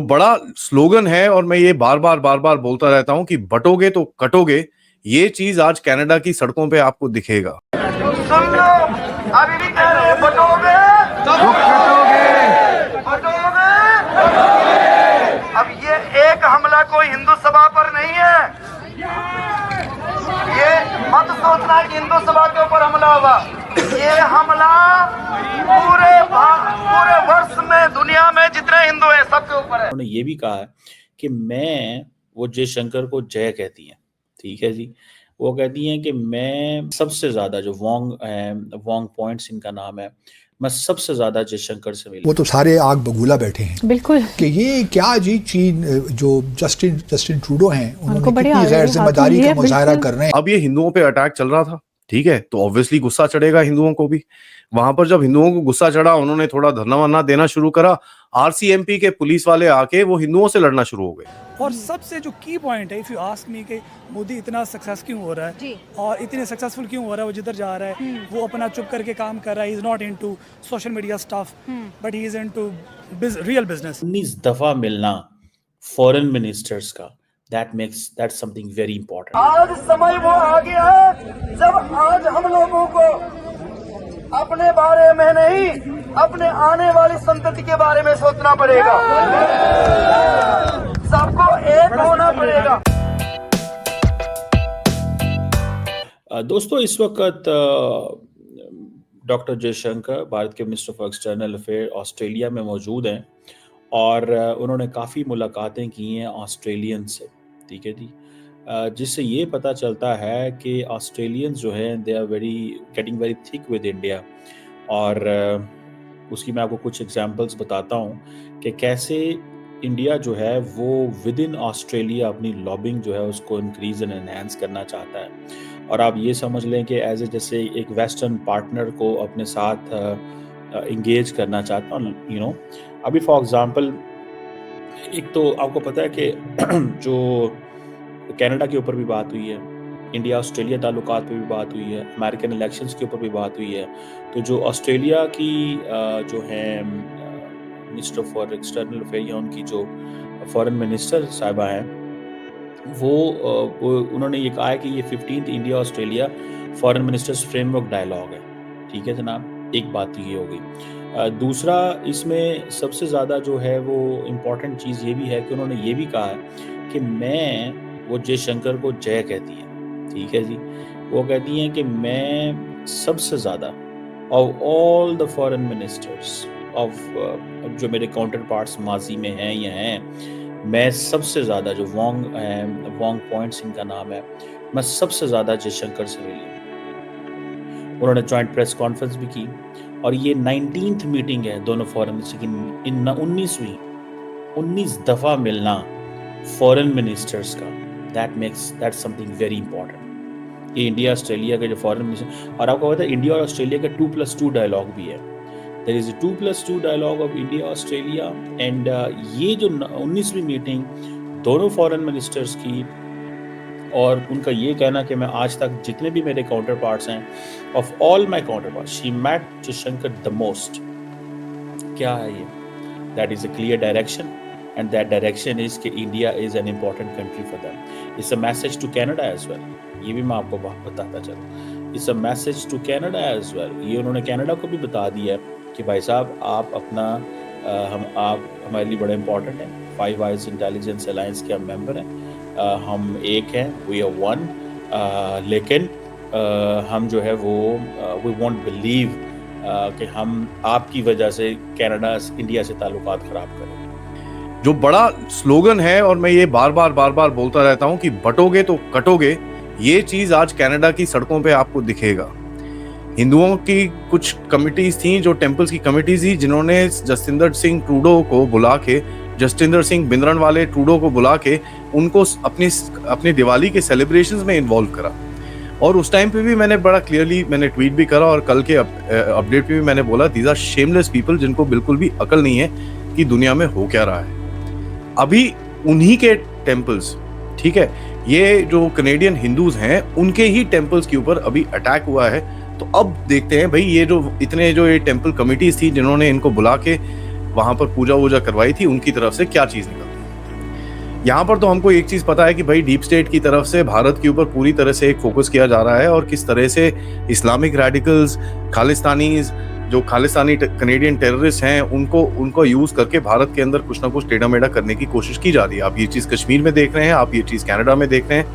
बड़ा स्लोगन है और मैं ये बार बार बोलता रहता हूं कि बटोगे तो कटोगे। ये चीज आज कनाडा की सड़कों पे आपको दिखेगा। सुन लो, अभी भी कह रहे हैं बटोगे तो बटोगे। अब ये एक हमला कोई हिंदू सभा पर नहीं है। ये मत सोचना कि हिंदू सभा के ऊपर हमला हुआ। ये हमला पूरे वर्ष में दुनिया में जितने हिंदू हैं सबके ऊपर है। उन्होंने ये भी कहा है कि मैं, वो जयशंकर को जय कहती हैं, ठीक है जी, वो कहती हैं कि मैं सबसे ज्यादा जो वोंग पॉइंट्स इनका नाम है, मैं सबसे ज्यादा जयशंकर से मिली। वो तो सारे आग बगूला बैठे हैं बिल्कुल कि ये क्या जी चीन जो जस्टिन ट्रूडो हैं उन्होंने बड़ी कितनी गैर जिम्मेदारी का मुजाहरा बिल्कुल। कर रहे हैं। अब ये हिंदुओं पे अटैक चल रहा था, ठीक है, तो ऑब्वियसली गुस्सा चढ़ेगा हिंदुओं को भी। वहां पर जब हिंदुओं को गुस्सा चढ़ा, उन्होंने थोड़ा धरना वरना देना शुरू करा। आरसीएमपी के पुलिस वाले आके वो हिंदुओं से लड़ना शुरू हो गए। और सबसे जो की पॉइंट है, इफ यू आस्क मी, कि मोदी इतना सक्सेस क्यों हो रहा है और इतने सक्सेसफुल क्यों हो रहा है, वो जिधर जा रहा है वो अपना चुप करके काम कर रहा है। He is not into social media stuff but he is into real business. 19 दफा मिलना फॉरेन मिनिस्टर्स का, that's something very important. आज समय वो आ गया है जब आज हम लोगों को अपने बारे में नहीं, अपने आने वाली संतति के बारे में सोचना पड़ेगा। सबको एक होना पड़ेगा। दोस्तों, इस वक्त डॉक्टर जयशंकर भारत के minister of external affair Australia में मौजूद हैं और उन्होंने काफ़ी मुलाकातें की हैं ऑस्ट्रेलियन से, ठीक है जी, जिससे ये पता चलता है कि ऑस्ट्रेलियंस जो हैं they are getting very thick with India. और उसकी मैं आपको कुछ एग्जांपल्स बताता हूँ कि कैसे इंडिया जो है वो विद इन ऑस्ट्रेलिया अपनी लॉबिंग जो है उसको इंक्रीज एंड एनहांस करना चाहता है। और आप ये समझ लें कि एज ए जैसे एक वेस्टर्न पार्टनर को अपने साथ इंगेज करना चाहता हूँ, यू नो। अभी फॉर एग्जांपल, एक तो आपको पता है कि जो कनाडा के ऊपर भी बात हुई है, इंडिया ऑस्ट्रेलिया ताल्लुकात पे भी बात हुई है, अमेरिकन इलेक्शंस के ऊपर भी बात हुई है। तो जो ऑस्ट्रेलिया की जो है मिनिस्टर फॉर एक्सटर्नल अफेयर या उनकी जो फॉरेन मिनिस्टर साहिबा हैं, वो उन्होंने ये कहा है कि ये 15th India Australia foreign ministers framework dialogue है, ठीक है जनाब। एक बात ये हो गई। दूसरा, इसमें सबसे ज़्यादा जो है वो इम्पॉर्टेंट चीज़ ये भी है कि उन्होंने ये भी कहा है कि मैं, वो जयशंकर को जय कहती हैं, ठीक है जी, वो कहती हैं कि मैं सबसे ज़्यादा of all the foreign ministers of जो मेरे काउंटर पार्ट्स माजी में हैं या हैं, मैं सबसे ज़्यादा जो वोंग पॉइंट्स इनका नाम है, मैं सबसे ज़्यादा जयशंकर से मिली हूँ। उन्होंने जॉइंट प्रेस कॉन्फ्रेंस भी की और ये 19th मीटिंग है दोनों फॉरेन मिनिस्टर की, 19 दफ़ा मिलना फॉरेन मिनिस्टर्स का, that's something very important. ये इंडिया ऑस्ट्रेलिया के जो फॉरेन मिनिस्टर, और आपको पता है इंडिया और ऑस्ट्रेलिया का 2+2 डायलॉग भी है। There is a 2+2 dialogue of India Australia. And ये जो 19वीं मीटिंग दोनों फॉरेन मिनिस्टर्स की, और उनका ये कहना कि मैं आज तक जितने भी मेरे काउंटर पार्ट्स हैं, of all my counterparts, she met Jaishankar the most. क्या है ये? That is a clear direction and that direction is कि India is an important country for them. It's a message to Canada as well. ये भी मैं आपको बताता चलूँ। It's a message to Canada as well. ये उन्होंने कनाडा को भी बता दिया कि भाई साहब आप अपना आप हमारे लिए बड़ा इम्पोर्टेंट हैं। फाइव आइज इंटेलिजेंस अलायंस के हम मेंबर हैं, हम एक हैं, वी आर वन, लेकिन हम जो है वो वी वोंट बिलीव कि हम आपकी वजह से कनाडा इंडिया से ताल्लुकात ख़राब करें। जो बड़ा स्लोगन है और मैं ये बार बार बोलता रहता हूं कि बटोगे तो कटोगे। ये चीज आज कनाडा की सड़कों पे आपको दिखेगा। हिंदुओं की कुछ कमिटीज थी, जो टेम्पल्स की कमिटीज थी, जिन्होंने जसविंदर सिंह ट्रूडो को बुला के, जसविंदर सिंह बिंद्रन वाले ट्रूडो को बुला के उनको अपनी दिवाली के सेलिब्रेशंस में इन्वॉल्व करा। और उस टाइम पे भी मैंने बड़ा क्लियरली मैंने ट्वीट भी करा और कल के अपडेट पे भी मैंने बोला, दीज आर शेमलेस पीपल, जिनको बिल्कुल भी अकल नहीं है कि दुनिया में हो क्या रहा है। अभी उन्हीं के टेम्पल्स, ठीक है, ये जो कनेडियन हिंदूज हैं उनके ही टेम्पल्स के ऊपर अभी अटैक हुआ है। तो अब देखते हैं भाई, ये जो ये टेम्पल कमिटीज थी जिन्होंने इनको बुला के वहां पर पूजा वूजा करवाई थी, उनकी तरफ से क्या चीज निकलती है। यहाँ पर तो हमको एक चीज पता है कि भाई डीप स्टेट की तरफ से भारत के ऊपर पूरी तरह से एक फोकस किया जा रहा है और किस तरह से इस्लामिक रेडिकल्स, खालिस्तानीज, जो खालिस्तानी कनेडियन टेररिस्ट हैं, उनको यूज करके भारत के अंदर कुछ ना कुछ टेढ़ा मेढ़ा करने की कोशिश की जा रही है। आप ये चीज कश्मीर में देख रहे हैं, आप ये चीज कनाडा में देख रहे हैं,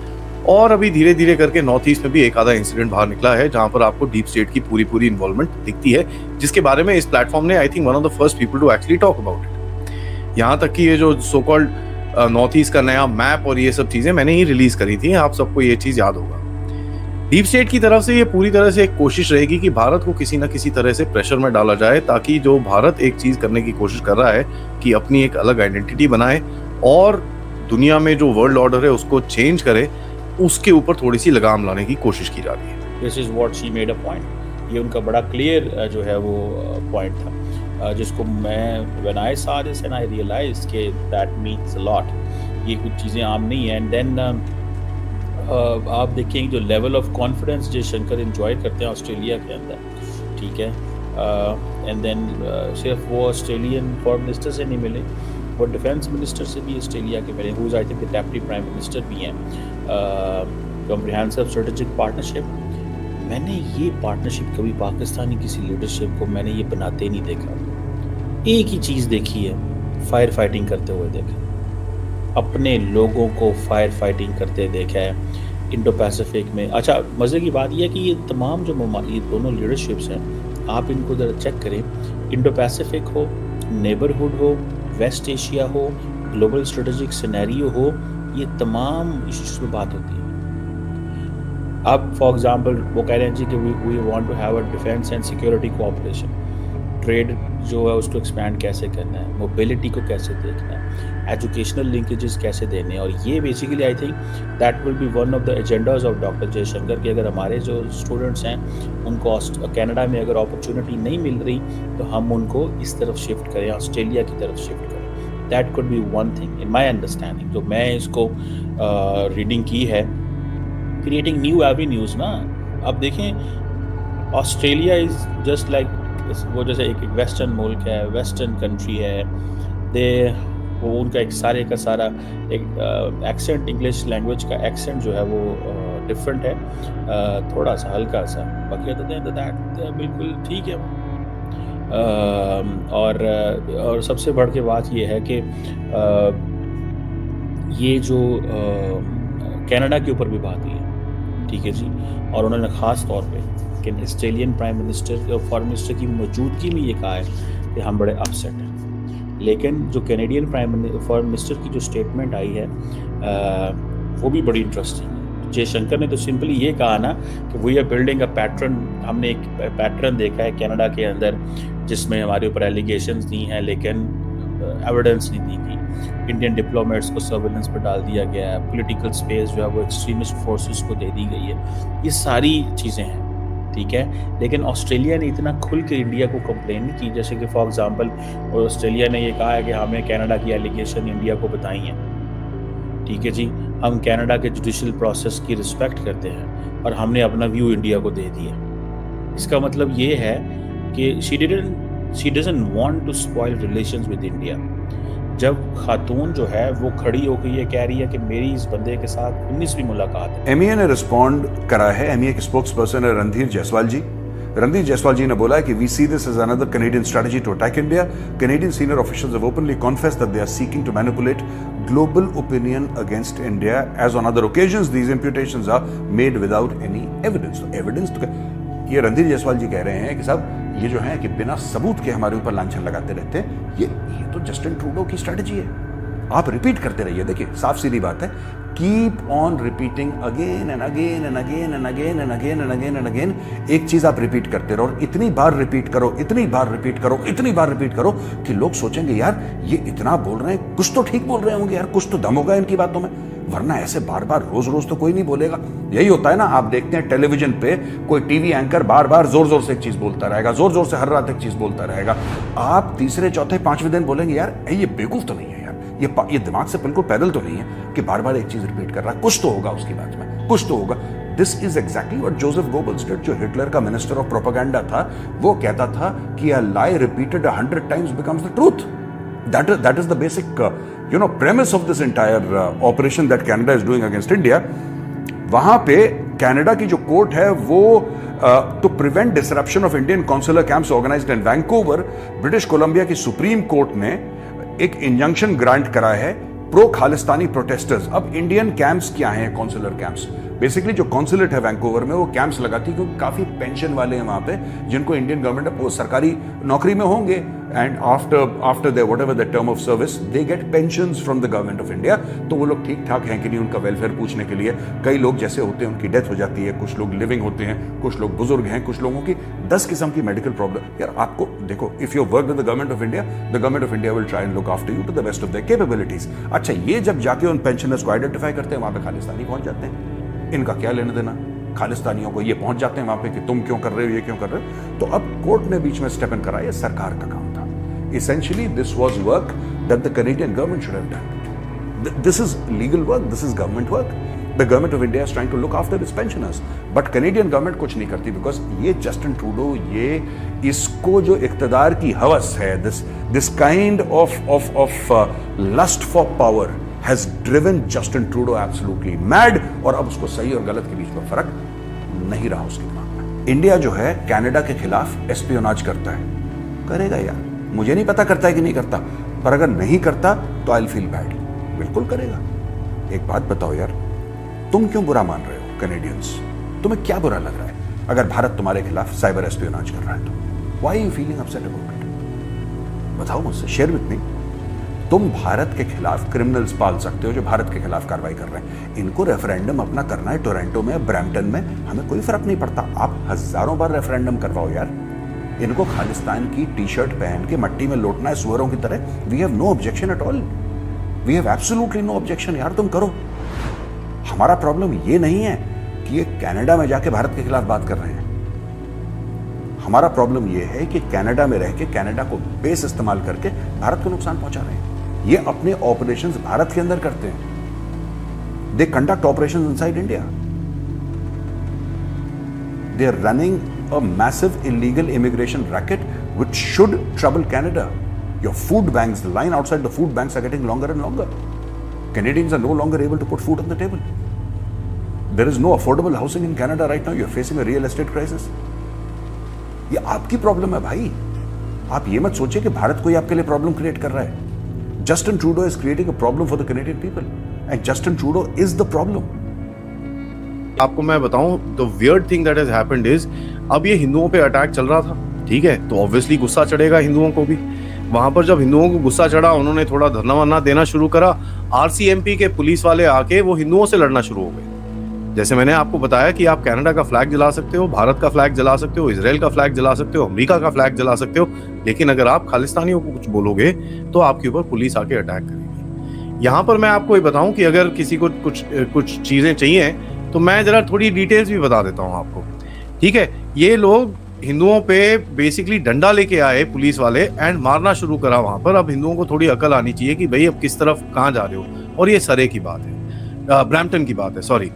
और अभी धीरे धीरे करके नॉर्थ ईस्ट में भी एक आधा इंसिडेंट बाहर निकला है जहां पर आपको डीप स्टेट की पूरी इन्वॉल्वमेंट दिखती है, जिसके बारे में इस प्लेटफॉर्म ने I think one of the first people to actually talk about it. यहाँ तक कि ये जो सो कॉल्ड नॉर्थ ईस्ट का नया मैप और ये सब चीजें मैंने ही रिलीज करी थी, आप सबको ये चीज याद होगा। डीप स्टेट की तरफ से ये पूरी तरह से एक कोशिश रहेगी कि भारत को किसी न किसी तरह से प्रेशर में डाला जाए, ताकि जो भारत एक चीज करने की कोशिश कर रहा है कि अपनी एक अलग आइडेंटिटी बनाए और दुनिया में जो वर्ल्ड ऑर्डर है उसको चेंज करे, उसके ऊपर थोड़ी सी लगाम लाने की कोशिश की जा रही है। This is what she made a point. ये उनका बड़ा क्लियर जो है वो पॉइंट था, जिसको मैं when I saw this and I realise के दैट मीन्स अ लॉट। ये कुछ चीज़ें आम नहीं है। एंड देन आप देखेंगे जो level of confidence Jaishankar enjoy करते हैं ऑस्ट्रेलिया के अंदर, ठीक है। एंड देन सिर्फ वो ऑस्ट्रेलियन फॉरेन मिनिस्टर से नहीं मिले, वो डिफेंस मिनिस्टर से भी ऑस्ट्रेलिया के मिले, who is I think the deputy prime minister भी हैं। कॉम्प्रिहेंसिव स्ट्रेटेजिक पार्टनरशिप, मैंने ये पार्टनरशिप कभी पाकिस्तानी किसी लीडरशिप को मैंने ये बनाते नहीं देखा। एक ही चीज़ देखी है, फायर फाइटिंग करते हुए देखा, अपने लोगों को फायर फाइटिंग करते देखा है इंडो पैसिफिक में। अच्छा, मज़े की बात यह है कि ये तमाम जो ये दोनों लीडरशिप्स हैं, आप इनको ज़रा चेक करें, इंडो पैसिफिक हो, नेबरहुड हो, वेस्ट एशिया हो, ग्लोबल स्ट्रेटेजिक सिनेरियो हो, ये तमाम इश्यूज पे बात होती है। अब फॉर एग्जांपल वो कह रहे हैं जी कि we want to have a defence and security cooperation, trade जो है उसको एक्सपैंड कैसे करना है, मोबिलिटी को कैसे देखना है, एजुकेशनल लिंकेजेस कैसे देने हैं। और ये basically I think that will be one of the agendas of doctor Jaishankar कि अगर हमारे जो स्टूडेंट्स हैं उनको कनाडा में अगर अपॉर्चुनिटी नहीं मिल रही तो हम उनको इस तरफ शिफ्ट करें, ऑस्ट्रेलिया की तरफ शिफ्ट करें। That could be one thing in my understanding, जो मैं इसको रीडिंग की है, क्रिएटिंग न्यू एवेन्यूज ना। अब देखें, ऑस्ट्रेलिया इज जस्ट लाइक वो जैसे एक वेस्टर्न मुल्क है, वेस्टर्न कंट्री है, वो उनका एक सारे का सारा एक एक्सेंट, इंग्लिश लैंग्वेज का एक्सेंट जो है वो डिफरेंट है, थोड़ा सा हल्का सा, बाकी दैट बिल्कुल ठीक है। और सबसे बढ़ के बात ये है कि ये जो कनाडा के ऊपर भी बात हुई है, ठीक है जी, और उन्होंने ख़ास तौर पे कि ऑस्ट्रेलियन प्राइम मिनिस्टर और फॉरेन मिनिस्टर की मौजूदगी में ये कहा है कि हम बड़े अपसेट हैं। लेकिन जो कैनेडियन फॉरेन मिनिस्टर की जो स्टेटमेंट आई है वो भी बड़ी इंटरेस्टिंग है। जयशंकर ने तो सिंपली ये कहा ना कि we are building a pattern, हमने एक पैटर्न देखा है कनाडा के अंदर जिसमें हमारे ऊपर एलिगेशंस दी हैं लेकिन एविडेंस नहीं दी गई, इंडियन डिप्लोमेट्स को सर्वेलेंस पर डाल दिया गया है, पॉलिटिकल स्पेस जो है वो एक्सट्रीमिस्ट फोर्सेस को दे दी गई है, ये सारी चीज़ें हैं, ठीक है। लेकिन ऑस्ट्रेलिया ने इतना खुल के इंडिया को कंप्लेन नहीं की, जैसे कि फॉर एग्जांपल ऑस्ट्रेलिया ने ये कहा है कि हमने कनाडा की एलिगेशन इंडिया को बताई हैं, ठीक है जी, हम कनाडा के जुडिशल प्रोसेस की रिस्पेक्ट करते हैं और हमने अपना व्यू इंडिया को दे दिया। इसका मतलब ये है कि she doesn't want to spoil relations with India. जब खातून जो है वो खड़ी होकर ये कह रही है कि मेरी इस बंदे के साथ 19वीं मुलाकात है। एमईए ने रिस्पॉन्ड करा है, एमईए के स्पोक्स पर्सन है रणधीर जायसवाल जी। रणधीर जायसवाल जी ने बोला है कि we see this as another Canadian strategy to attack India. Canadian senior officials have openly confessed that they are seeking to manipulate global opinion against India, as on other occasions these imputations are made without any evidence. So evidence तो ये रणधीर जायसवाल जी कह रहे हैं कि साहब ये जो है कि बिना सबूत के हमारे ऊपर लांछन लगाते रहते हैं, ये तो जस्टिन ट्रूडो की स्ट्रेटजी है। आप रिपीट करते रहिए, देखिए साफ सीधी बात है, keep on repeating again and again and again and again and again and again and again. एक चीज आप रिपीट करते रहो, इतनी बार रिपीट करो, इतनी बार रिपीट करो, इतनी बार रिपीट करो कि लोग सोचेंगे यार ये इतना बोल रहे हैं, कुछ तो ठीक बोल रहे होंगे यार, कुछ तो दम होगा इनकी बातों में, वरना ऐसे बार बार रोज रोज तो कोई नहीं बोलेगा। यही होता है ना, आप देखते हैं टेलीविजन पे कोई टीवी एंकर बार बार जोर जोर से एक चीज बोलता रहेगा, जोर जोर से हर रात एक चीज बोलता रहेगा, आप तीसरे चौथे पांचवें दिन बोलेंगे यार ये बेवकूफ तो नहीं है यार, ये दिमाग से बिल्कुल पैदल तो नहीं है कि बार बार एक चीज रिपीट कर रहा है, कुछ तो होगा उसकी बात में, कुछ तो होगा। This is exactly what Joseph Goebbels did, जो हिटलर का मिनिस्टर ऑफ प्रोपेगेंडा था। वो कहता था कि a lie repeated 100 times becomes the truth. That is the basic premise of this entire operation that Canada is doing against India. वहां पे Canada की जो कोर्ट है वो to prevent disruption of Indian consular camps organised in Vancouver, British Columbia की supreme court ने एक injunction grant करा है प्रो खालिस्तानी प्रोटेस्टर्स। अब इंडियन कैंप्स क्या हैं? कॉन्सुलर कैंप्स, बेसिकली जो कॉन्सुलेट है वैंकूवर में वो कैंप्स लगाती है क्योंकि काफी पेंशन वाले हैं वहां पे जिनको इंडियन गवर्नमेंट वो सरकारी नौकरी में होंगे, and after their whatever the term of service they get pensions from the government of India. तो वो लोग ठीक ठाक हैं कि नहीं, उनका वेलफेयर पूछने के लिए कई लोग जैसे होते हैं उनकी डेथ हो जाती है, कुछ लोग लिविंग होते हैं, कुछ लोग बुजुर्ग हैं, कुछ लोगों की 10 किस्म की मेडिकल प्रॉब्लम। यार आपको देखो, if you work with the government of India, the government of India will try and look after you to the best of their capabilities. अच्छा, ये जब जाके उन पेंशनर्स को आइडेंटिफाई करते हैं वहां पे खालिस्तानी पहुंच जाते हैं। इनका क्या लेना देना खालिस्तानियों को? ये पहुंच जाते हैं वहां पे कि तुम क्यों कर रहे हो, ये क्यों कर रहे हो। तो अब कोर्ट ने बीच में स्टेप इन करा, ये सरकार का काम था। Essentially, this was work that the Canadian government should have done. This is legal work. This is government work. The government of India is trying to look after its pensioners, but Canadian government कुछ नहीं करती because ये Justin Trudeau, ये इसको जो इक़्तिदार की हवस है, this kind of lust for power has driven Justin Trudeau absolutely mad, और अब उसको सही और गलत के बीच में फर्क नहीं रहा उसके दिमाग में। इंडिया जो है कनाडा के खिलाफ एस्पियोनाज करता है, करेगा यार, मुझे नहीं पता करता है कि नहीं करता, पर अगर नहीं करता तो आई फील बैड, बिल्कुल करेगा। एक बात बताओ यार, तुम क्यों बुरा मान रहे हो कैनेडियंस? तुम्हें क्या बुरा लग रहा है अगर भारत तुम्हारे खिलाफ साइबर एस्पियोनाज कर रहा है? तो why are you feeling upset about it? बताओ मुझसे, शेयर विद मी। तुम भारत के खिलाफ क्रिमिनल्स पाल सकते हो जो भारत के खिलाफ कार्रवाई कर रहे हैं। इनको रेफरेंडम अपना करना है टोरंटो में, ब्रैम्पटन में, हमें कोई फर्क नहीं पड़ता। आप हजारों बार रेफरेंडम करवाओ यार। इनको खालिस्तान की टी शर्ट पहन के मट्टी में लौटना है सुअरों की तरह। We have no objection at all, we have absolutely no objection. यार तुम करो, हमारा प्रॉब्लम ये नहीं है कि ये कनाडा में जाके भारत के खिलाफ बात कर रहे हैं। हमारा प्रॉब्लम ये है कि कनाडा में रह के कनाडा को बेस इस्तेमाल करके भारत को नुकसान पहुंचा रहे हैं। ये अपने ऑपरेशंस भारत के अंदर करते हैं। They conduct operations inside India. They are running a massive illegal immigration racket which should trouble Canada. Your food banks, the line outside the food banks are getting longer and longer. Canadians are no longer able to put food on the table. There is no affordable housing in Canada right now. You're facing a real estate crisis. ये आपकी problem है भाई। आप ये मत सोचिए कि भारत कोई आपके लिए प्रॉब्लम क्रिएट कर रहा है। Justin Trudeau is creating a problem for the Canadian people, and Justin Trudeau is the problem. आपको मैं बताऊं, the weird thing that has happened is, अब ये हिंदुओं पे अटैक चल रहा था, ठीक है, तो ऑब्वियसली गुस्सा चढ़ेगा हिंदुओं को भी। वहां पर जब हिंदुओं को गुस्सा चढ़ा, उन्होंने थोड़ा धरना वरना देना शुरू करा। आरसीएमपी के पुलिस वाले आके वो हिंदुओं से लड़ना शुरू हो गए। जैसे मैंने आपको बताया कि आप कनाडा का फ्लैग जला सकते हो, भारत का फ्लैग जला सकते हो, इजराइल का फ्लैग जला सकते हो, अमेरिका का फ्लैग जला सकते हो, लेकिन अगर आप खालिस्तानियों को कुछ बोलोगे तो आपके ऊपर पुलिस आके अटैक करेगी। यहाँ पर मैं आपको ये बताऊं कि अगर किसी को कुछ चीजें चाहिए तो मैं जरा थोड़ी डिटेल्स भी बता देता हूँ आपको, ठीक है। ये लोग हिंदुओं पे बेसिकली डंडा लेके आए पुलिस वाले, एंड मारना शुरू करा वहां पर। अब हिंदुओं को थोड़ी अकल आनी चाहिए कि भाई अब किस तरफ कहाँ जा रहे हो। और ये सरे की बात है, ब्रैम्पटन की बात है, सॉरी।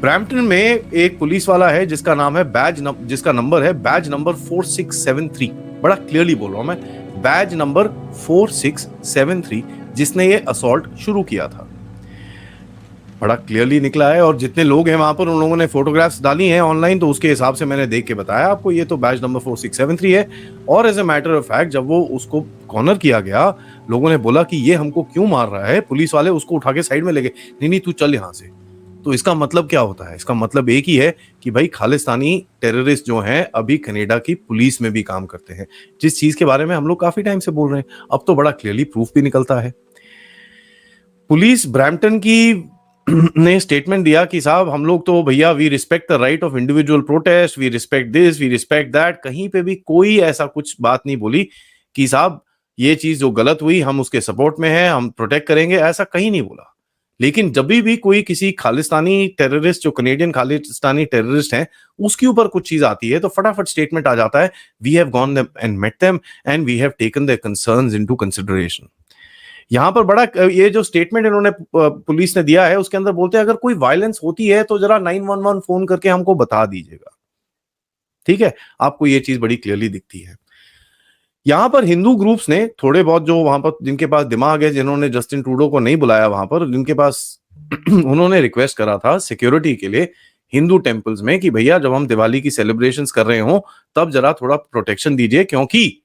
ब्रैम्पटन में एक पुलिस वाला है जिसका नाम है जिसका नंबर है बैज नंबर 4673। बड़ा क्लियरली बोल रहा हूं मैं, बैज नंबर 4673, जिसने ये असॉल्ट शुरू किया था। बड़ा क्लियरली निकला है, और जितने लोग हैं वहां पर उन लोगों ने फोटोग्राफ्स डाली हैं ऑनलाइन, तो उसके हिसाब से मैंने देख के बताया आपको। ये तो बैच नंबर 4673 है। और as a matter of fact, जब वो उसको कॉर्नर किया गया, लोगों ने बोला कि ये हमको क्यों मार रहा है, पुलिस वाले उसको उठा के साइड में ले गए। नहीं तू चल यहाँ से। तो इसका मतलब क्या होता है? इसका मतलब एक ही है कि भाई खालिस्तानी टेररिस्ट जो हैं अभी कनाडा की पुलिस में भी काम करते हैं, जिस चीज के बारे में हम लोग काफी टाइम से बोल रहे हैं। अब तो बड़ा क्लियरली प्रूफ भी निकलता है। पुलिस ब्रैम्पटन की ने स्टेटमेंट दिया कि साहब हम लोग तो भैया we respect the right of individual protest, we respect this, we respect that. कहीं पे भी कोई ऐसा कुछ बात नहीं बोली कि साहब ये चीज जो गलत हुई हम उसके सपोर्ट में हैं, हम प्रोटेक्ट करेंगे, ऐसा कहीं नहीं बोला। लेकिन जब भी कोई किसी खालिस्तानी टेररिस्ट, जो कनेडियन खालिस्तानी टेररिस्ट हैं, उसके ऊपर कुछ चीज आती है तो फटाफट स्टेटमेंट आ जाता है, we have gone them and met them and we have taken their concerns into consideration. यहाँ पर बड़ा ये जो स्टेटमेंट इन्होंने पुलिस ने दिया है उसके अंदर बोलते हैं अगर कोई वायलेंस होती है तो जरा 911 फोन करके हमको बता दीजिएगा। ठीक है, आपको ये चीज बड़ी क्लियरली दिखती है। यहां पर हिंदू ग्रुप्स ने थोड़े बहुत जो वहां पर जिनके पास दिमाग है, जिन्होंने जस्टिन ट्रूडो को नहीं बुलाया वहां पर, जिनके पास उन्होंने रिक्वेस्ट करा था सिक्योरिटी के लिए हिंदू टेम्पल्स में कि भैया जब हम दिवाली की सेलिब्रेशंस कर रहे हो तब जरा थोड़ा प्रोटेक्शन दीजिए, क्योंकि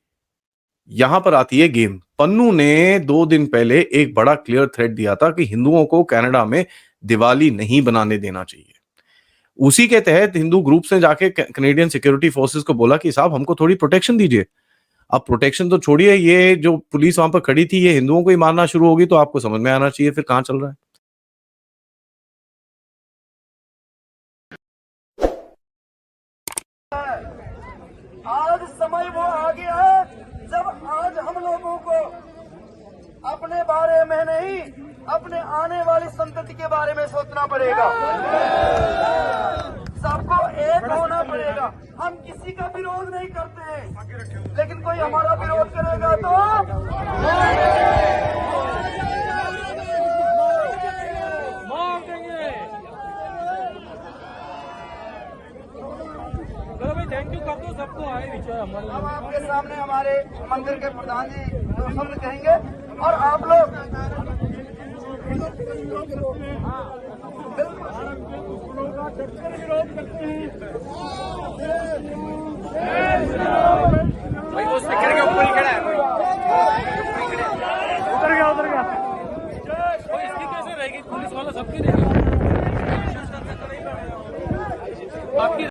यहां पर आती है गेम। पन्नू ने 2 दिन पहले एक बड़ा क्लियर थ्रेट दिया था कि हिंदुओं को कनाडा में दिवाली नहीं बनाने देना चाहिए। उसी के तहत हिंदू ग्रुप्स ने जाके कैनेडियन सिक्योरिटी फोर्सेस को बोला कि साहब हमको थोड़ी प्रोटेक्शन दीजिए। अब प्रोटेक्शन तो छोड़िए, ये जो पुलिस वहां पर खड़ी थी ये हिंदुओं को ही मारना शुरू होगी तो आपको समझ में आना चाहिए फिर कहां चल रहा है। आज समय वो आ गया है जब आज हम लोगों को अपने बारे में नहीं, अपने आने वाली संतति के बारे में सोचना पड़ेगा। सबको एक होना पड़ेगा। हम किसी का विरोध नहीं करते हैं, लेकिन कोई हमारा विरोध करेगा तो थैंक यू कर दो सबको आए विचार हमारे। अब आपके सामने हमारे मंदिर के प्रधान जी दो शब्द कहेंगे और आप लोग भाई वो स्पीकर के ऊपर ही खड़ा है।